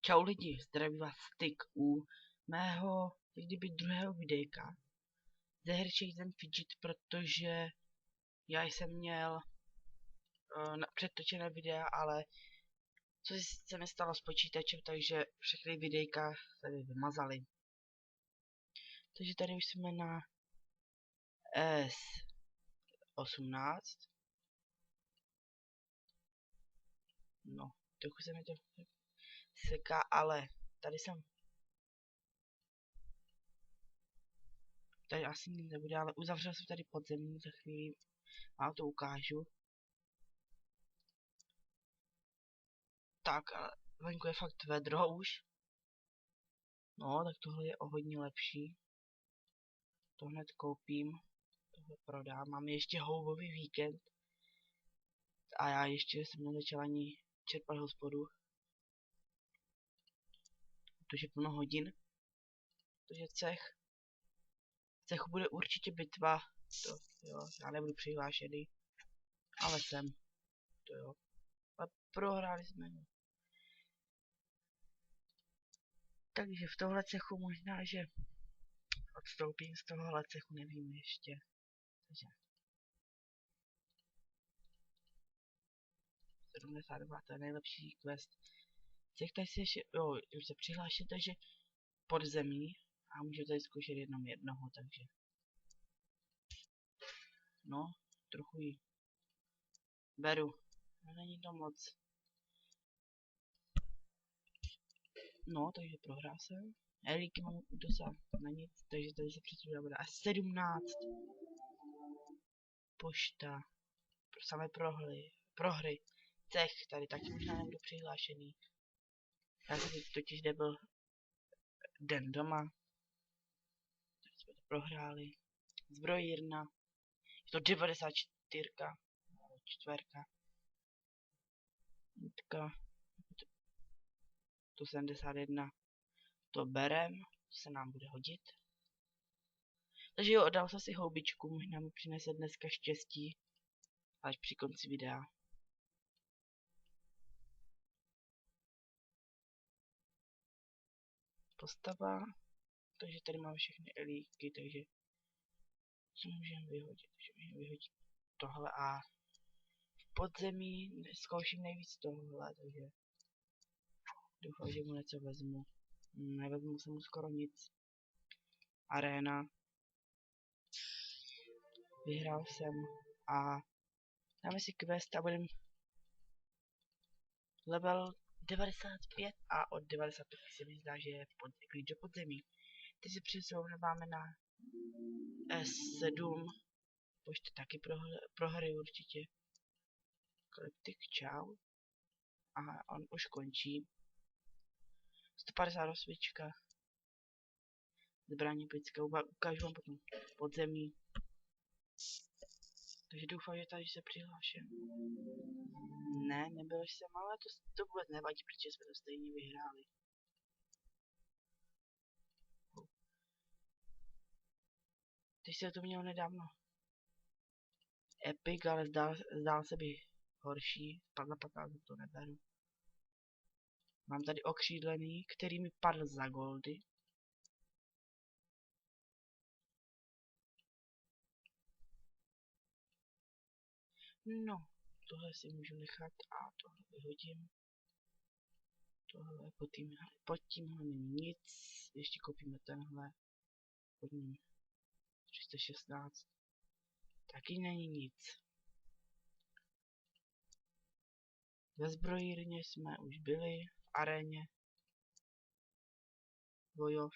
Čau lidi, zdraví vás Styk u mého, jak kdyby druhého videjka ze hry Chase & Fidget, protože já jsem měl předtočené videa, ale co se mi stalo s počítačem, takže všechny videjka tady vymazali. Takže tady už jsme na S18. No, trochu se mi to seká, ale tady jsem. Tady asi nic nebude, ale uzavřel jsem tady podzemí, za chvíli vám to ukážu. Tak, ale venku je fakt vedro už. No, tak tohle je o hodně lepší. To hned koupím, tohle prodám. Máme ještě houbový víkend. A já ještě jsem nezačal ani čerpat hospodu. Protože plno hodin. Takže cechu bude určitě bitva. To jo, já nebudu přihlášený. Ale jsem. To jo. Ale prohráli jsme. Takže v tohle cechu možná, že odstoupím z tohohle cechu, nevím ještě. Takže 72, to je nejlepší quest. Těch tady si ještě, jo, už se přihlášíte, že pod zemí a můžete tady zkoušet jenom jednoho, takže. No, trochu ji beru. No, není to moc. No, takže prohrál jsem. Elíky mám docela na nic, takže tady se přesvědčila bude až 17. Pošta. Samé prohry. Cech, tady taky možná nebudu přihlášený. Já jsem totiž nebyl den doma. Tak jsme to prohráli. Zbrojírna. Je to 94. Čtverka. Nitka. To 71. To berem. To se nám bude hodit. Takže jo, dal jsem si houbičku. Možná mi přinese dneska štěstí. Až při konci videa. Postava. Takže tady máme všechny elíky, takže co můžeme vyhodit? Můžeme vyhodit tohle a v podzemí zkouším nejvíc tohle, takže doufám, že mu něco vezmu. Nevezmu se mu skoro nic. Arena. Vyhrál jsem a dáme si quest a budeme level 95 a od 95 se mi zdá, že je klíč do podzemí. Teď se přesouváme na S7. Pošte taky prohry určitě. Kolektik, čau. A on už končí. 150 osvička. Zbraní picka, ukážu vám potom podzemí. Takže doufám, že tady se přihlášen. Ne, nebyl jsem, ale to vůbec nevadí, protože jsme to stejně vyhráli. Teď se to mělo nedávno. Epic, ale zdál se by horší. Padla 15, to neberu. Mám tady okřídlený, který mi padl za goldy. No, tohle si můžu nechat a tohle vyhodím. Tohle pod tímhle není nic. Ještě koupíme tenhle. Pod ním 316. Taky není nic. Ve zbrojírně jsme už byli, v aréně. Bojov.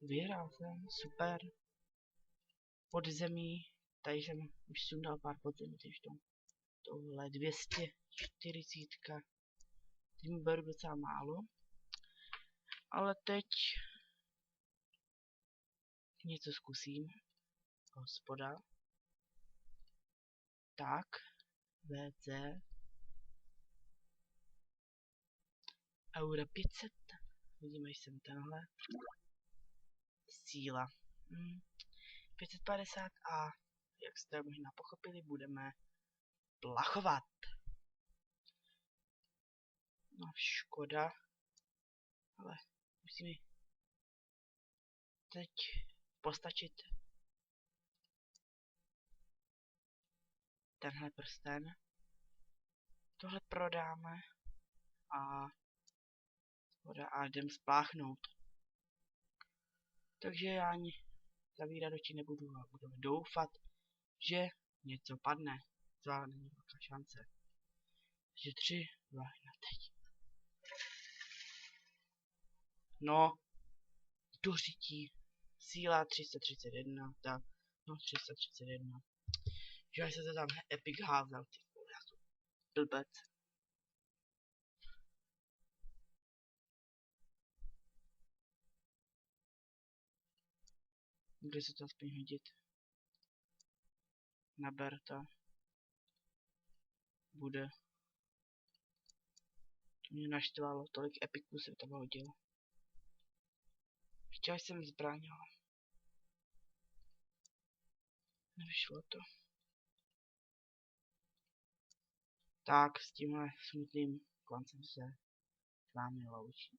Vyhrál jsem, super. Podzemí, tady jsem už sundal pár podzemí, takže tohle 240. Teď mi beru docela málo. Ale teď něco zkusím. Hospoda. Tak. WC. Euro 500. Vidíme, že jsem tenhle. Síla. 550 a jak jste možná pochopili, budeme plachovat. No, škoda. Ale musí mi teď postačit tenhle prsten. Tohle prodáme a jdem spláchnout. Takže já ani zavírat oči nebudu a budeme doufat, že něco padne. To není velká šance. Takže 3, 2, 1, teď. No, dořití. Síla 331, tak, no 331. Že se to tam epic házel, ty vole, já jsem blbec. Kde se to aspoň hodit? Naber to. Bude. To mě naštvalo, tolik epiků se tam hodilo. Chtěl jsem zbraň, ale nevyšlo to. Tak, s tímhle smutným koncem se s vámi loučím.